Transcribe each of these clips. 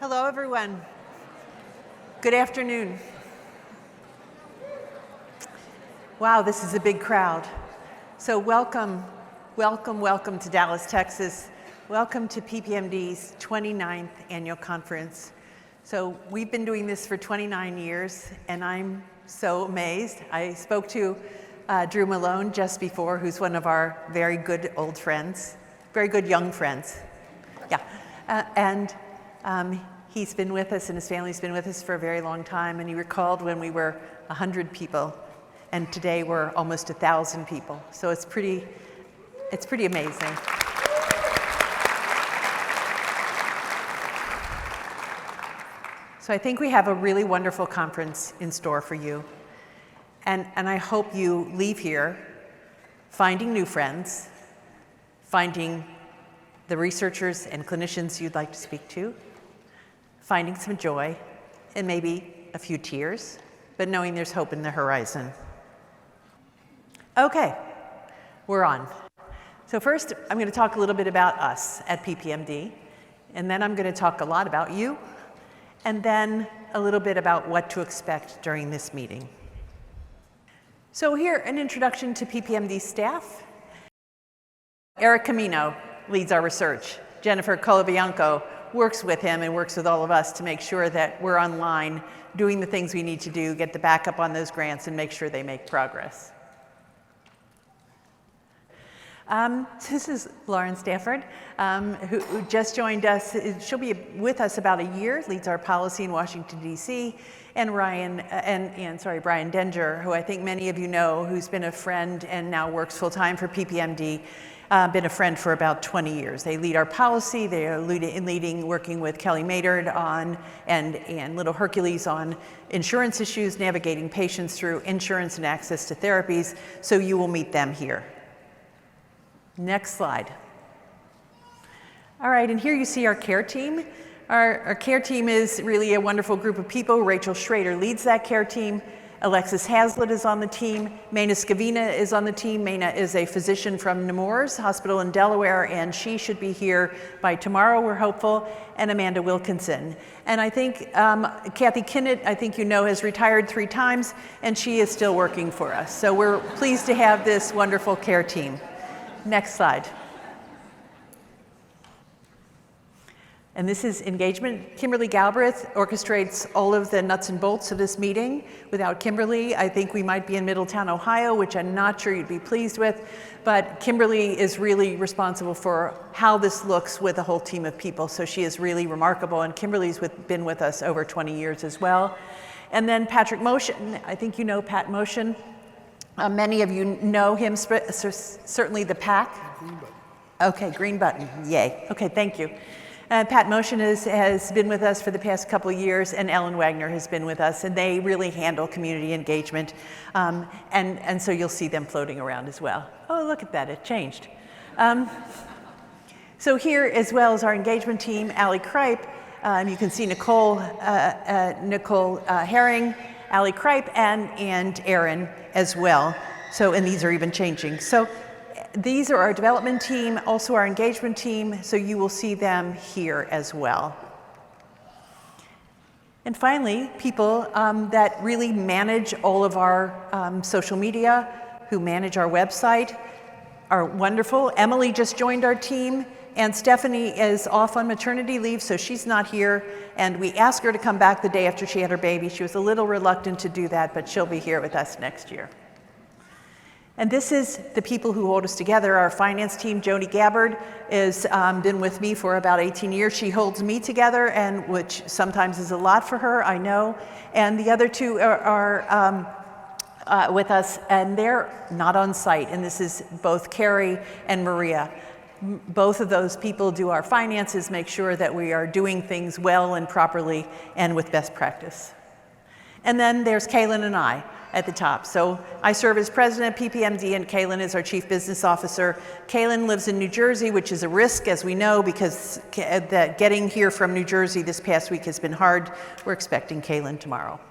Hello, everyone. Good afternoon. Wow, this is a big crowd. So welcome to Dallas, Texas. Welcome to PPMD's 29th annual conference. So we've been doing this for 29 years, and I'm so amazed. I spoke to Drew Malone just before, who's one of our very good old friends, very good young friends. Yeah, he's been with us, and his family's been with us for a very long time, and he recalled when we were 100 people, and today we're almost 1,000 people. So it's pretty amazing. So I think we have a really wonderful conference in store for you. And I hope you leave here finding new friends, finding the researchers and clinicians you'd like to speak to, finding some joy, and maybe a few tears, but knowing there's hope in the horizon. Okay, we're on. So first, I'm going to talk a little bit about us at PPMD, and then I'm going to talk a lot about you, and then a little bit about what to expect during this meeting. So here, an introduction to PPMD staff. Eric Camino leads our research. Jennifer Colabianco works with him and works with all of us to make sure that we're online, doing the things we need to do, get the backup on those grants, and make sure they make progress. This is Lauren Stafford, who just joined us. She'll be with us about a year, leads our policy in Washington, D.C., and Brian Denger, who I think many of you know, who's been a friend and now works full-time for PPMD, been a friend for about 20 years. They lead our policy. They are leading working with Kelly Maynard on, and Little Hercules on insurance issues, navigating patients through insurance and access to therapies, so you will meet them here. Next slide. All right, and here you see our care team. Our care team is really a wonderful group of people. Rachel Schrader leads that care team. Alexis Hazlitt is on the team. Mayna Scavina is on the team. Mayna is a physician from Nemours Hospital in Delaware, and she should be here by tomorrow, we're hopeful, and Amanda Wilkinson. And I think Kathy Kinnett, I think you know, has retired 3 times, and she is still working for us. So we're pleased to have this wonderful care team. Next slide. And this is engagement. Kimberly Galbraith orchestrates all of the nuts and bolts of this meeting. Without Kimberly, I think we might be in Middletown, Ohio, which I'm not sure you'd be pleased with. But Kimberly is really responsible for how this looks with a whole team of people. So she is really remarkable. And Kimberly's been with us over 20 years as well. And then Patrick Motion. I think you know Pat Motion. Many of you know him, certainly the PAC. Green button. Okay, green button. Yay. Okay, thank you. Pat Motion has been with us for the past couple of years, and Ellen Wagner has been with us, and they really handle community engagement, and so you'll see them floating around as well. Oh, look at that, it changed. So here, as well as our engagement team, Allie Kripe, you can see Nicole Herring, Allie Kripe, and Aaron as well. So, and these are even changing. So these are our development team, also our engagement team, so you will see them here as well. And finally, people that really manage all of our social media, who manage our website, are wonderful. Emily just joined our team, and Stephanie is off on maternity leave, so she's not here, and we asked her to come back the day after she had her baby. She was a little reluctant to do that, but she'll be here with us next year. And this is the people who hold us together. Our finance team, Joni Gabbard, has been with me for about 18 years. She holds me together, and which sometimes is a lot for her, I know. And the other two are with us, and they're not on site. And this is both Carrie and Maria. Both of those people do our finances, make sure that we are doing things well and properly and with best practice. And then there's Kaylin and I at the top. So I serve as president of PPMD, and Kaylin is our chief business officer. Kaylin lives in New Jersey, which is a risk, as we know, because getting here from New Jersey this past week has been hard. We're expecting Kaylin tomorrow.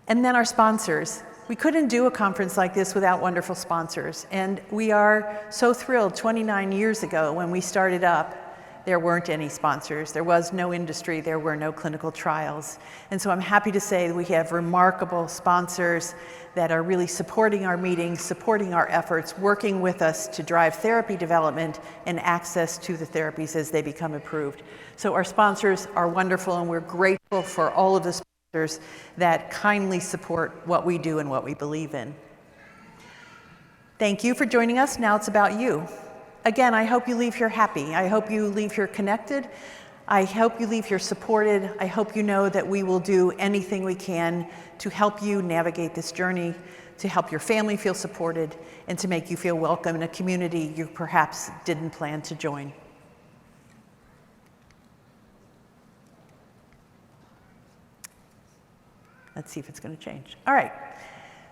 And then our sponsors. We couldn't do a conference like this without wonderful sponsors, and we are so thrilled. 29 years ago when we started up, there weren't any sponsors. There was no industry. There were no clinical trials. And so I'm happy to say that we have remarkable sponsors that are really supporting our meetings, supporting our efforts, working with us to drive therapy development and access to the therapies as they become approved. So our sponsors are wonderful, and we're grateful for all of the sponsors that kindly support what we do and what we believe in. Thank you for joining us. Now it's about you. Again, I hope you leave here happy. I hope you leave here connected. I hope you leave here supported. I hope you know that we will do anything we can to help you navigate this journey, to help your family feel supported, and to make you feel welcome in a community you perhaps didn't plan to join. Let's see if it's going to change. All right.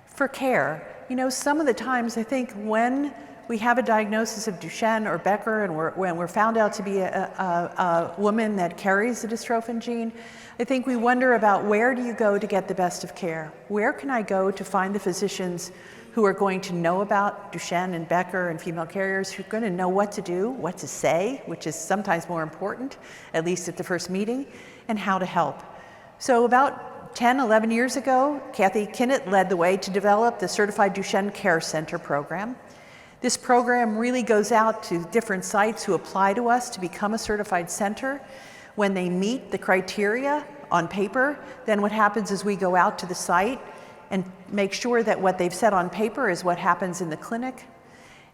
For care, some of the times I think when we have a diagnosis of Duchenne or Becker and when we're found out to be a woman that carries the dystrophin gene, I think we wonder about where do you go to get the best of care? Where can I go to find the physicians who are going to know about Duchenne and Becker and female carriers, who are going to know what to do, what to say, which is sometimes more important, at least at the first meeting, and how to help. So about 10, 11 years ago, Kathy Kinnett led the way to develop the Certified Duchenne Care Center program. This program really goes out to different sites who apply to us to become a certified center. When they meet the criteria on paper, then what happens is we go out to the site and make sure that what they've said on paper is what happens in the clinic.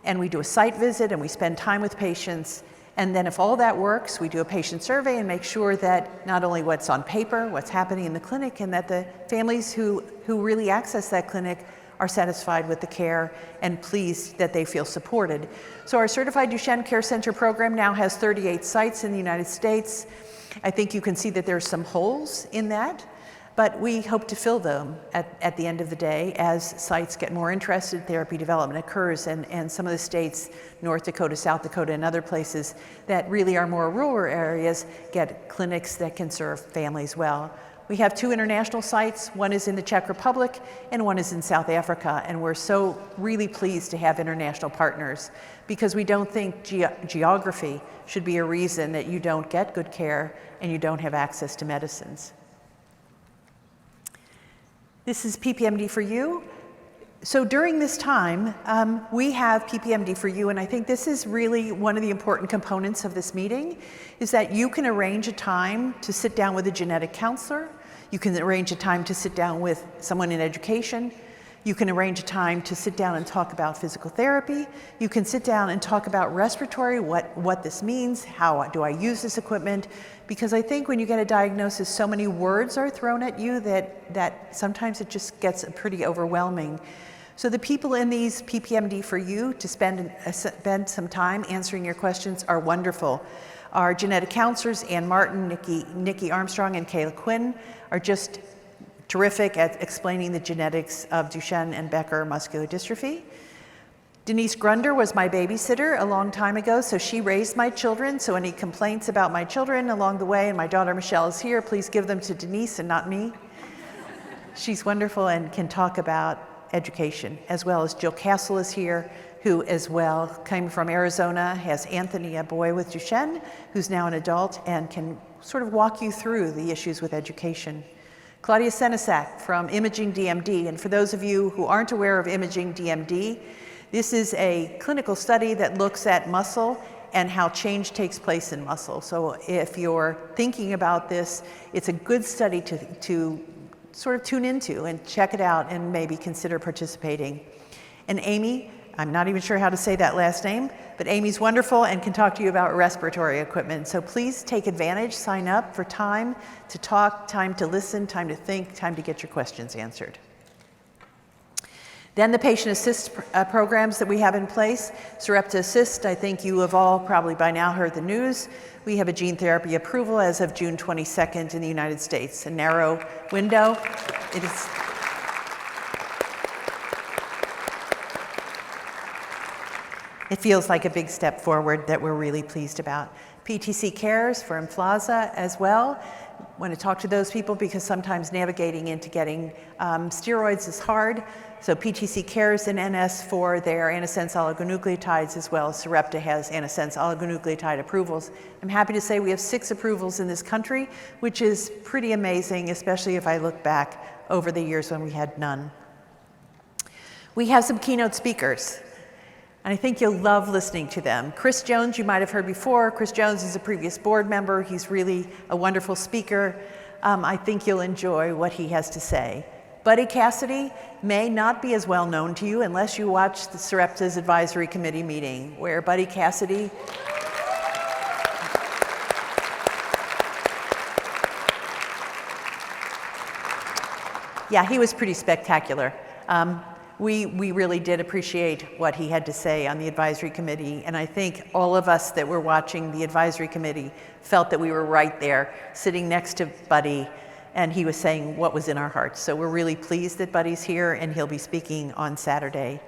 And we do a site visit and we spend time with patients. And then if all that works, we do a patient survey and make sure that not only what's on paper, what's happening in the clinic, and that the families who really access that clinic are satisfied with the care and pleased that they feel supported. So our Certified Duchenne Care Center program now has 38 sites in the United States. I think you can see that there's some holes in that, but we hope to fill them at the end of the day as sites get more interested, therapy development occurs, and some of the states, North Dakota, South Dakota, and other places that really are more rural areas get clinics that can serve families well. We have 2 international sites. One is in the Czech Republic and one is in South Africa. And we're so really pleased to have international partners because we don't think geography should be a reason that you don't get good care and you don't have access to medicines. This is PPMD for You. So during this time, we have PPMD for You, and I think this is really one of the important components of this meeting, is that you can arrange a time to sit down with a genetic counselor, you can arrange a time to sit down with someone in education, you can arrange a time to sit down and talk about physical therapy, you can sit down and talk about respiratory, what this means, how do I use this equipment, because I think when you get a diagnosis, so many words are thrown at you that sometimes it just gets pretty overwhelming. So the people in these PPMD for You to spend some time answering your questions are wonderful. Our genetic counselors, Ann Martin, Nikki Armstrong, and Kayla Quinn, are just terrific at explaining the genetics of Duchenne and Becker muscular dystrophy. Denise Grunder was my babysitter a long time ago, so she raised my children. So any complaints about my children along the way, and my daughter Michelle is here, please give them to Denise and not me. She's wonderful and can talk about education, as well as Jill Castle is here, who as well came from Arizona, has Anthony, a boy with Duchenne, who's now an adult and can sort of walk you through the issues with education. Claudia Senesac from Imaging DMD, and for those of you who aren't aware of Imaging DMD, this is a clinical study that looks at muscle and how change takes place in muscle. So if you're thinking about this, it's a good study to sort of tune into and check it out and maybe consider participating. And Amy, I'm not even sure how to say that last name, but Amy's wonderful and can talk to you about respiratory equipment. So please take advantage, sign up for time to talk, time to listen, time to think, time to get your questions answered. Then the patient assist programs that we have in place. Sarepta Assist, I think you have all probably by now heard the news. We have a gene therapy approval as of June 22nd in the United States, a narrow window. It feels like a big step forward that we're really pleased about. PTC Cares for Emflaza as well. want to talk to those people because sometimes navigating into getting steroids is hard. So PTC cares in NS for their antisense oligonucleotides, as well as Sarepta has antisense oligonucleotide approvals. I'm happy to say we have 6 approvals in this country, which is pretty amazing, especially if I look back over the years when we had none. We have some keynote speakers, and I think you'll love listening to them. Chris Jones, you might have heard before. Chris Jones is a previous board member. He's really a wonderful speaker. I think you'll enjoy what he has to say. Buddy Cassidy may not be as well known to you unless you watch the Sarepta's advisory committee meeting, where Buddy Cassidy yeah, he was pretty spectacular. We really did appreciate what he had to say on the advisory committee, and I think all of us that were watching the advisory committee felt that we were right there, sitting next to Buddy, and he was saying what was in our hearts. So we're really pleased that Buddy's here, and he'll be speaking on Saturday.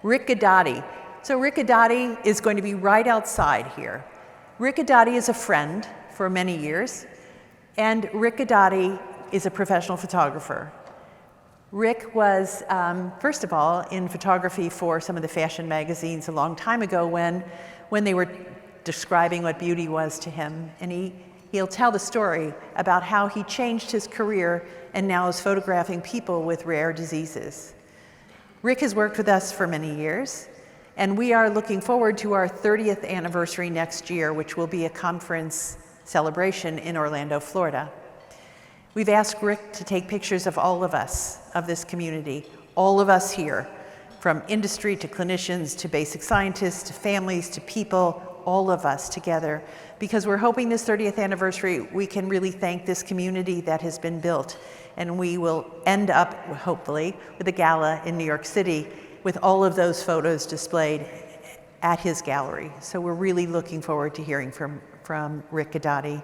Rick Gadati. So Rick Gadati is going to be right outside here. Rick Gadati is a friend for many years, and Rick Gadati is a professional photographer. Rick was, first of all, in photography for some of the fashion magazines a long time ago when they were describing what beauty was to him. And he'll tell the story about how he changed his career and now is photographing people with rare diseases. Rick has worked with us for many years, and we are looking forward to our 30th anniversary next year, which will be a conference celebration in Orlando, Florida. We've asked Rick to take pictures of all of us, of this community, all of us here, from industry to clinicians to basic scientists to families to people, all of us together, because we're hoping this 30th anniversary we can really thank this community that has been built, and we will end up, hopefully, with a gala in New York City with all of those photos displayed at his gallery. So we're really looking forward to hearing from Rick Gadati.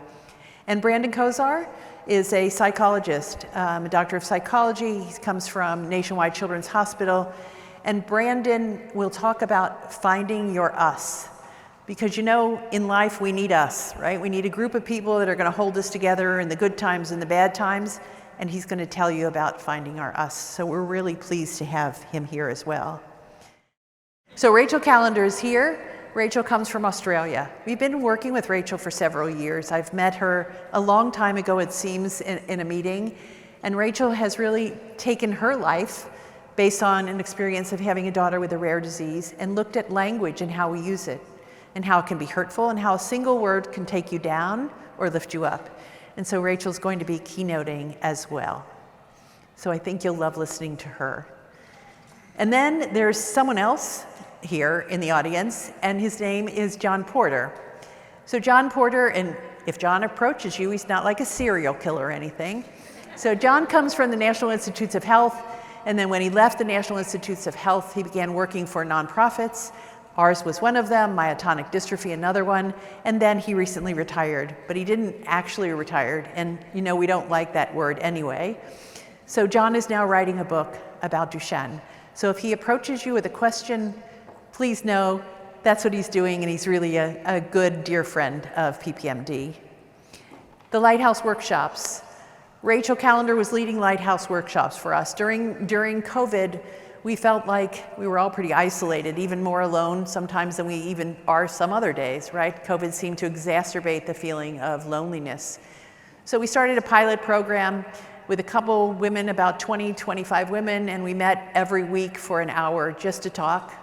And Brandon Kozar is a psychologist, a doctor of psychology. He comes from Nationwide Children's Hospital. And Brandon will talk about finding your us. Because you know, in life we need us, right? We need a group of people that are going to hold us together in the good times and the bad times. And he's going to tell you about finding our us. So we're really pleased to have him here as well. So Rachel Callender is here. Rachel comes from Australia. We've been working with Rachel for several years. I've met her a long time ago, it seems, in a meeting. And Rachel has really taken her life based on an experience of having a daughter with a rare disease and looked at language and how we use it and how it can be hurtful and how a single word can take you down or lift you up. And so Rachel's going to be keynoting as well. So I think you'll love listening to her. And then there's someone else here in the audience, and his name is John Porter. So John Porter, and if John approaches you, he's not like a serial killer or anything. So John comes from the National Institutes of Health, and then when he left the National Institutes of Health, he began working for nonprofits. Ours was one of them, myotonic dystrophy, another one, and then he recently retired, but he didn't actually retire, and you know we don't like that word anyway. So John is now writing a book about Duchenne. So if he approaches you with a question, please know that's what he's doing, and he's really a good, dear friend of PPMD. The Lighthouse Workshops. Rachel Callender was leading Lighthouse Workshops for us. During COVID, we felt like we were all pretty isolated, even more alone sometimes than we even are some other days, right? COVID seemed to exacerbate the feeling of loneliness. So we started a pilot program with a couple women, about 20, 25 women, and we met every week for an hour just to talk.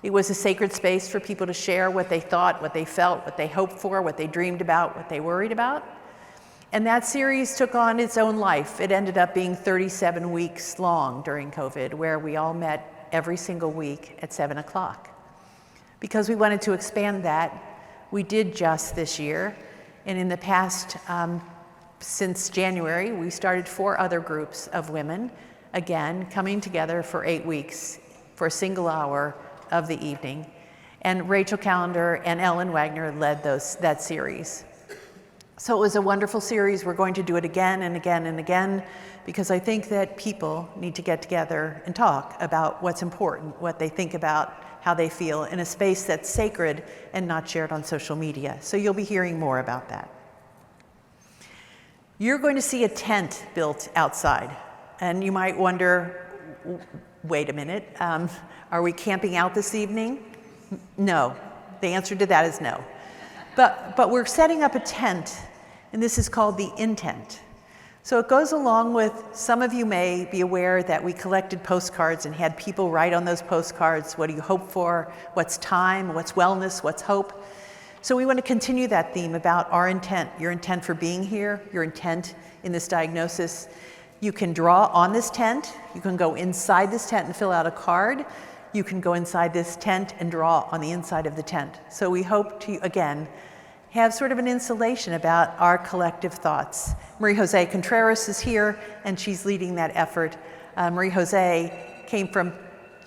It was a sacred space for people to share what they thought, what they felt, what they hoped for, what they dreamed about, what they worried about. And that series took on its own life. It ended up being 37 weeks long during COVID, where we all met every single week at 7 o'clock. Because we wanted to expand that, we did just this year. And in the past, since January, we started 4 other groups of women, again, coming together for 8 weeks for a single hour of the evening. And Rachel Callender and Ellen Wagner led that series. So it was a wonderful series. We're going to do it again and again and again, because I think that people need to get together and talk about what's important, what they think about, how they feel, in a space that's sacred and not shared on social media. So you'll be hearing more about that. You're going to see a tent built outside. And you might wonder, wait a minute, are we camping out this evening? No. The answer to that is no. But we're setting up a tent, and this is called the intent. So it goes along with, some of you may be aware that we collected postcards and had people write on those postcards, what do you hope for, what's time, what's wellness, what's hope. So we want to continue that theme about our intent, your intent for being here, your intent in this diagnosis. You can draw on this tent, you can go inside this tent and fill out a card, you can go inside this tent and draw on the inside of the tent. So we hope to, again, have sort of an insulation about our collective thoughts. Marie Jose Contreras is here, and she's leading that effort. Marie Jose came from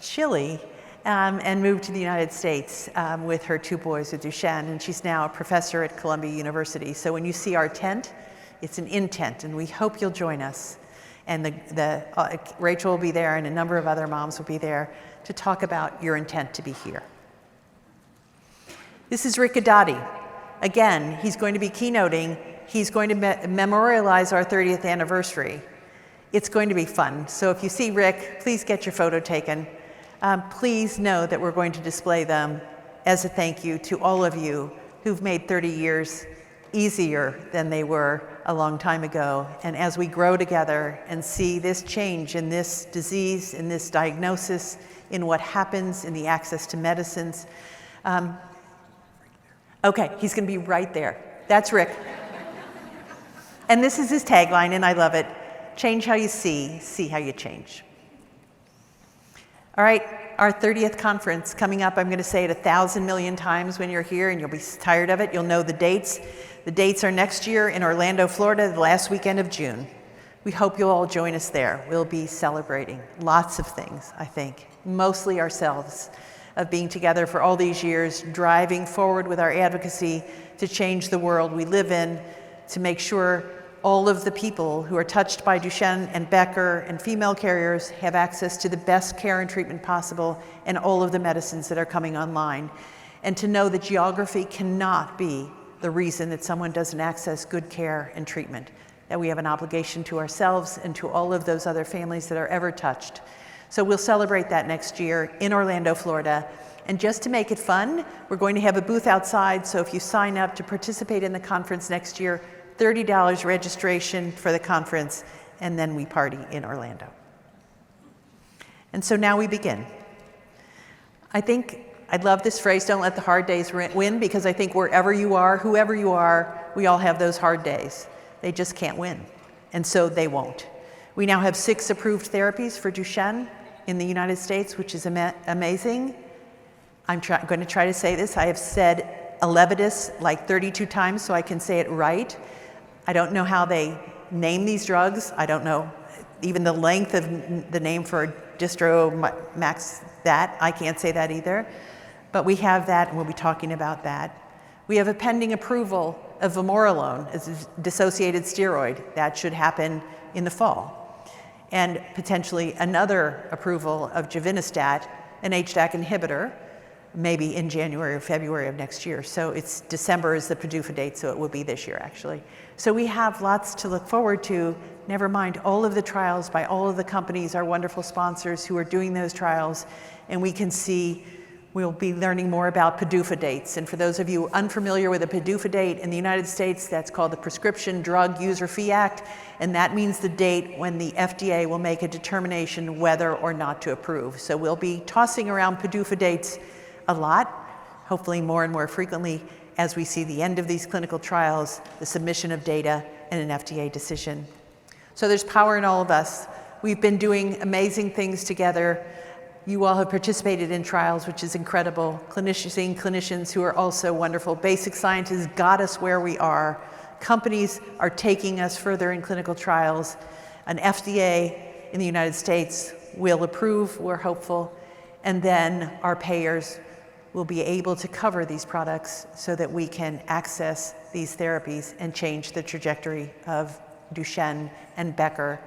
Chile and moved to the United States with her 2 boys with Duchenne, and she's now a professor at Columbia University. So when you see our tent, it's an intent, and we hope you'll join us. And Rachel will be there, and a number of other moms will be there to talk about your intent to be here. This is Rick Adati. Again, he's going to be keynoting. He's going to memorialize our 30th anniversary. It's going to be fun. So if you see Rick, please get your photo taken. Please know that we're going to display them as a thank you to all of you who've made 30 years easier than they were a long time ago. And as we grow together and see this change in this disease, in this diagnosis, in what happens in the access to medicines. Okay, he's going to be right there. That's Rick. And this is his tagline, and I love it. Change how you see how you change. All right, our 30th conference coming up. I'm going to say it 1,000 million times when you're here, and you'll be tired of it. You'll know the dates. The dates are next year in Orlando, Florida, the last weekend of June. We hope you'll all join us there. We'll be celebrating lots of things, I think, mostly ourselves, of being together for all these years, driving forward with our advocacy to change the world we live in, to make sure all of the people who are touched by Duchenne and Becker and female carriers have access to the best care and treatment possible and all of the medicines that are coming online. And to know that geography cannot be the reason that someone doesn't access good care and treatment, that we have an obligation to ourselves and to all of those other families that are ever touched. So we'll celebrate that next year in Orlando, Florida. And just to make it fun, we're going to have a booth outside. So if you sign up to participate in the conference next year, $30 registration for the conference, and then we party in Orlando. And so now we begin. I love this phrase, don't let the hard days win, because I think wherever you are, whoever you are, we all have those hard days. They just can't win. And so they won't. We now have 6 approved therapies for Duchenne in the United States, which is amazing. I'm going to try to say this. I have said Elevidys like 32 times, so I can say it right. I don't know how they name these drugs. I don't know even the length of the name for Distromax, that. I can't say that either. But we have that, and we'll be talking about that. We have a pending approval of vamorolone as a dissociated steroid. That should happen in the fall. And potentially another approval of Givinostat, an HDAC inhibitor, maybe in January or February of next year. So it's December is the PDUFA date, so it will be this year, actually. So we have lots to look forward to, never mind all of the trials by all of the companies, our wonderful sponsors who are doing those trials, and we can see we'll be learning more about PDUFA dates. And for those of you unfamiliar with a PDUFA date in the United States, that's called the Prescription Drug User Fee Act, and that means the date when the FDA will make a determination whether or not to approve. So we'll be tossing around PDUFA dates a lot, hopefully more and more frequently as we see the end of these clinical trials, the submission of data, and an FDA decision. So there's power in all of us. We've been doing amazing things together. You all have participated in trials, which is incredible. Clinicians who are also wonderful. Basic scientists got us where we are. Companies are taking us further in clinical trials. An FDA in the United States will approve, we're hopeful, and then our payers will be able to cover these products so that we can access these therapies and change the trajectory of Duchenne and Becker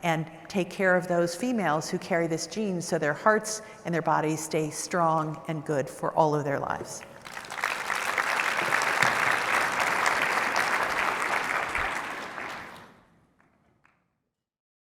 and take care of those females who carry this gene so their hearts and their bodies stay strong and good for all of their lives.